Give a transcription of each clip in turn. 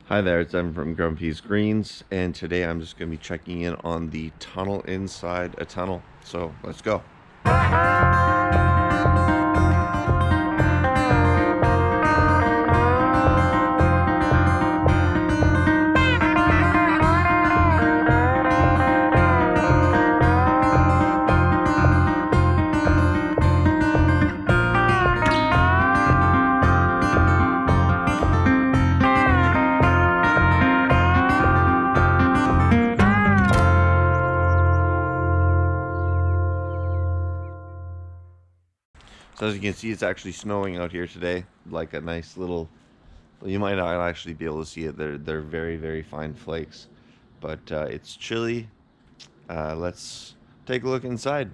Hi there, it's Evan from Grumpy's Greens, and today I'm just going to be checking in on the tunnel inside a tunnel. So let's go. So as you can see, it's actually snowing out here today, like a nice little, well, you might not actually be able to see it. They're very, very fine flakes, but it's chilly. Let's take a look inside.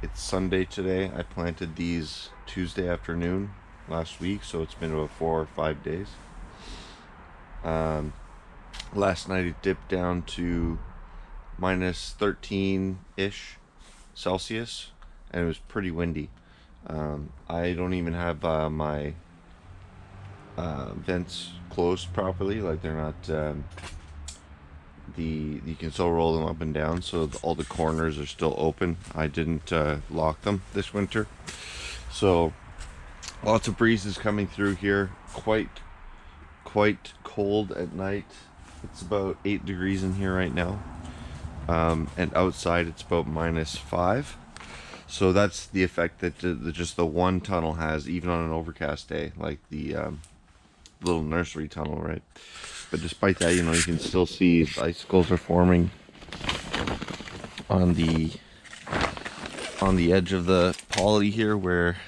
It's Sunday today. I planted these Tuesday afternoon last week, so it's been about 4 or 5 days. Last night it dipped down to minus 13-ish Celsius, and it was pretty windy. I don't even have my vents closed properly, like they're not you can still roll them up and down, so all the corners are still open. I didn't lock them this winter, so lots of breezes coming through here. Quite cold at night. It's about 8 degrees in here right now, and outside it's about -5. So that's the effect that just the one tunnel has, even on an overcast day, like the little nursery tunnel, right? But despite that, you know, you can still see icicles are forming on the edge of the poly here, where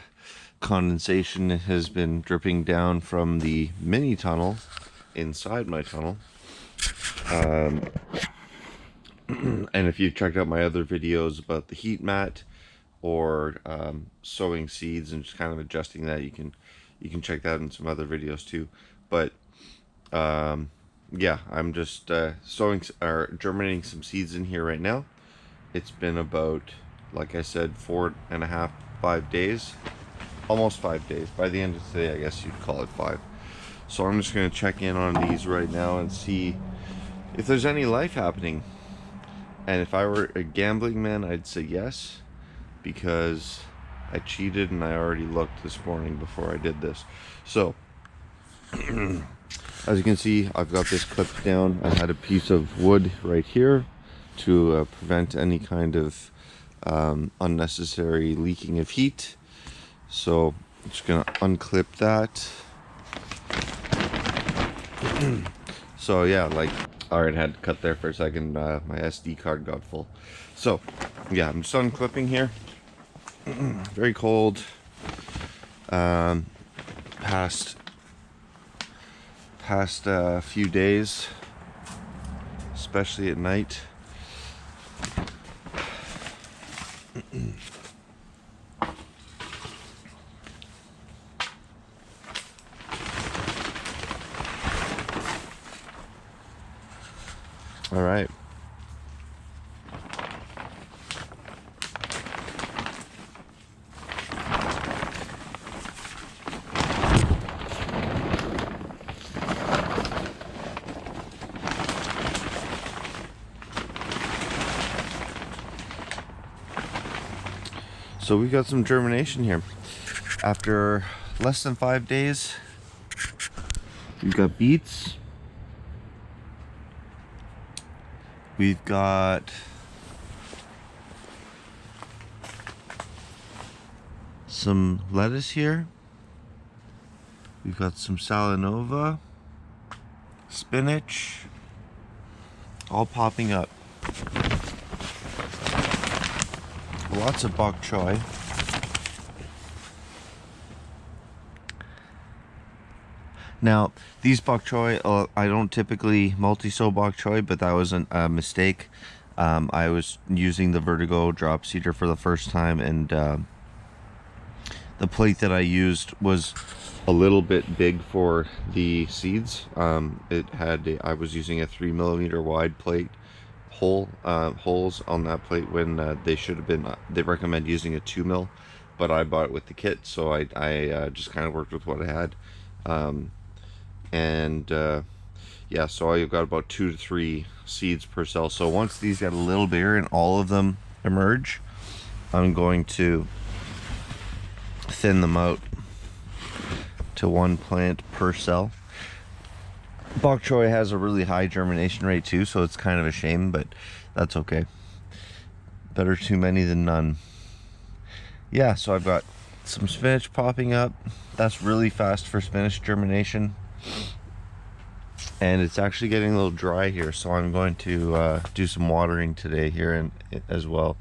condensation has been dripping down from the mini tunnel inside my tunnel. And if you've checked out my other videos about the heat mat or sowing seeds and just kind of adjusting that, you can check that in some other videos too. But yeah, I'm just sowing or germinating some seeds in here right now. It's been about, like I said, 4.5, 5 days, almost 5 days. By the end of today, I guess you'd call it 5. So I'm just going to check in on these right now and see if there's any life happening. And if I were a gambling man, I'd say yes, because I cheated and I already looked this morning before I did this. So as you can see, I've got this clipped down. I had a piece of wood right here to prevent any kind of unnecessary leaking of heat. So I'm just going to unclip that. So yeah, like, alright, had to cut there for a second. My SD card got full. So yeah, I'm just unclipping here. Very cold. Past a few days, especially at night. All right. So we got some germination here. After less than 5 days, we've got beets. We've got some lettuce here. We've got some salanova, spinach, all popping up. Lots of bok choy. Now, these bok choy, I don't typically multi-sow bok choy, but that was a mistake. I was using the Vertigo drop seeder for the first time, and the plate that I used was a little bit big for the seeds. I was using a 3mm wide plate holes on that plate when they should have been. They recommend using a 2 mil, but I bought it with the kit, so I just kind of worked with what I had, and yeah, so I've got about 2 to 3 seeds per cell. So once these get a little bigger and all of them emerge, I'm going to thin them out to 1 plant per cell. Bok choy has a really high germination rate too, so it's kind of a shame, but that's okay. Better too many than none. Yeah, so I've got some spinach popping up. That's really fast for spinach germination. And it's actually getting a little dry here, so I'm going to do some watering today here and as well.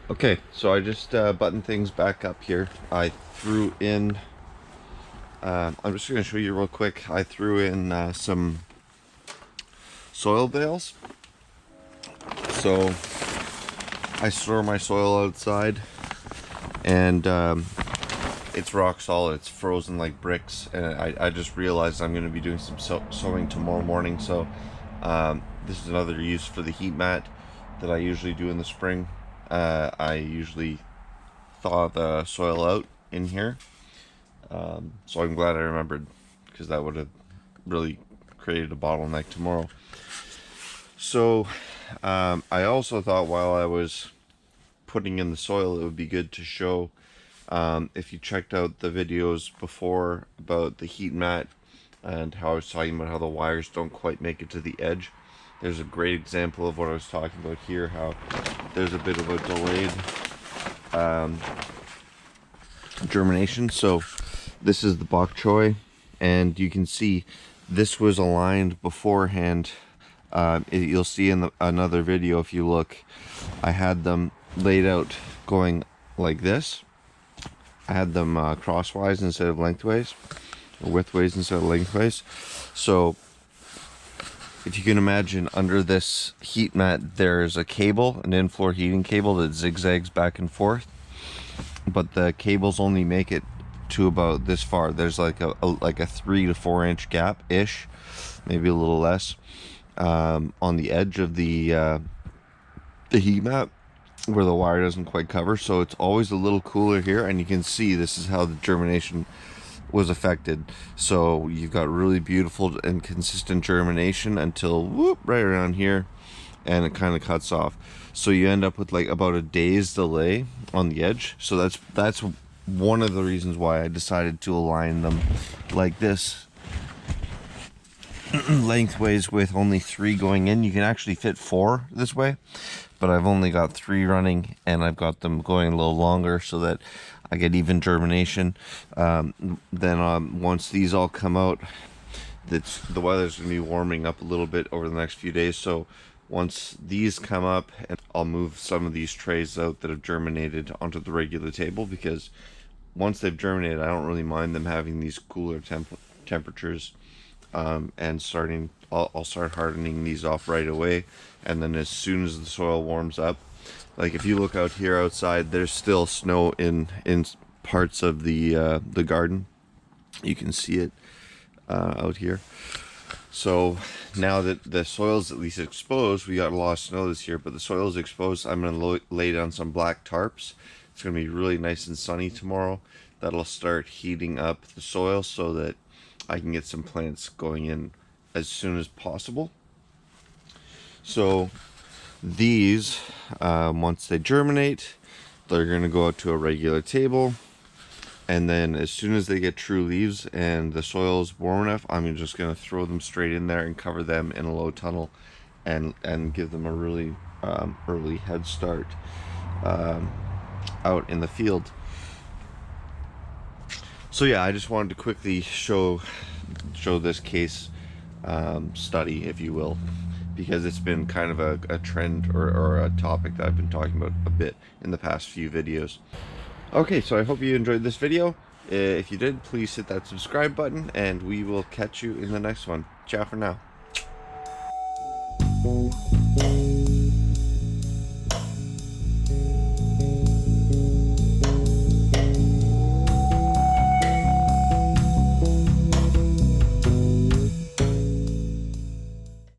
Okay, so I just buttoned things back up here. I threw in I'm just going to show you real quick. I threw in some soil bales. So I store my soil outside, and it's rock solid. It's frozen like bricks, and I just realized I'm going to be doing some sowing tomorrow morning. So this is another use for the heat mat that I usually do in the spring. I usually thaw the soil out in here. So I'm glad I remembered, because that would have really created a bottleneck tomorrow. So I also thought while I was putting in the soil, it would be good to show, if you checked out the videos before about the heat mat and how I was talking about how the wires don't quite make it to the edge, there's a great example of what I was talking about here, how there's a bit of a delayed germination. So this is the bok choy, and you can see this was aligned beforehand. You'll see in another video, if you look, I had them laid out going like this. I had them crosswise instead of lengthways, or widthways instead of lengthways. So if you can imagine, under this heat mat there's a cable, an in-floor heating cable that zigzags back and forth, but the cables only make it to about this far. There's like a 3 to 4 inch gap ish, maybe a little less, on the edge of the heat mat where the wire doesn't quite cover. So it's always a little cooler here, and you can see this is how the germination was affected. So you've got really beautiful and consistent germination until whoop, right around here, and it kind of cuts off. So you end up with like about a day's delay on the edge. So that's one of the reasons why I decided to align them like this, lengthways, with only 3 going in. You can actually fit 4 this way, but I've only got 3 running, and I've got them going a little longer so that I get even germination. Then once these all come out, the weather's going to be warming up a little bit over the next few days. So once these come up, and I'll move some of these trays out that have germinated onto the regular table, because once they've germinated, I don't really mind them having these cooler temperatures, and I'll start hardening these off right away. And then as soon as the soil warms up, like if you look out here outside, there's still snow in parts of the garden. You can see it out here. So now that the soil's at least exposed, we got a lot of snow this year, but the soil's exposed, I'm going to lay down some black tarps. It's going to be really nice and sunny tomorrow. That'll start heating up the soil so that I can get some plants going in as soon as possible. So these, once they germinate, they're going to go out to a regular table. And then as soon as they get true leaves and the soil is warm enough, I'm just going to throw them straight in there and cover them in a low tunnel, and give them a really early head start out in the field. So yeah, I just wanted to quickly show this case study, if you will, because it's been kind of a trend or a topic that I've been talking about a bit in the past few videos. Okay, so I hope you enjoyed this video. If you did, please hit that subscribe button, and we will catch you in the next one. Ciao for now.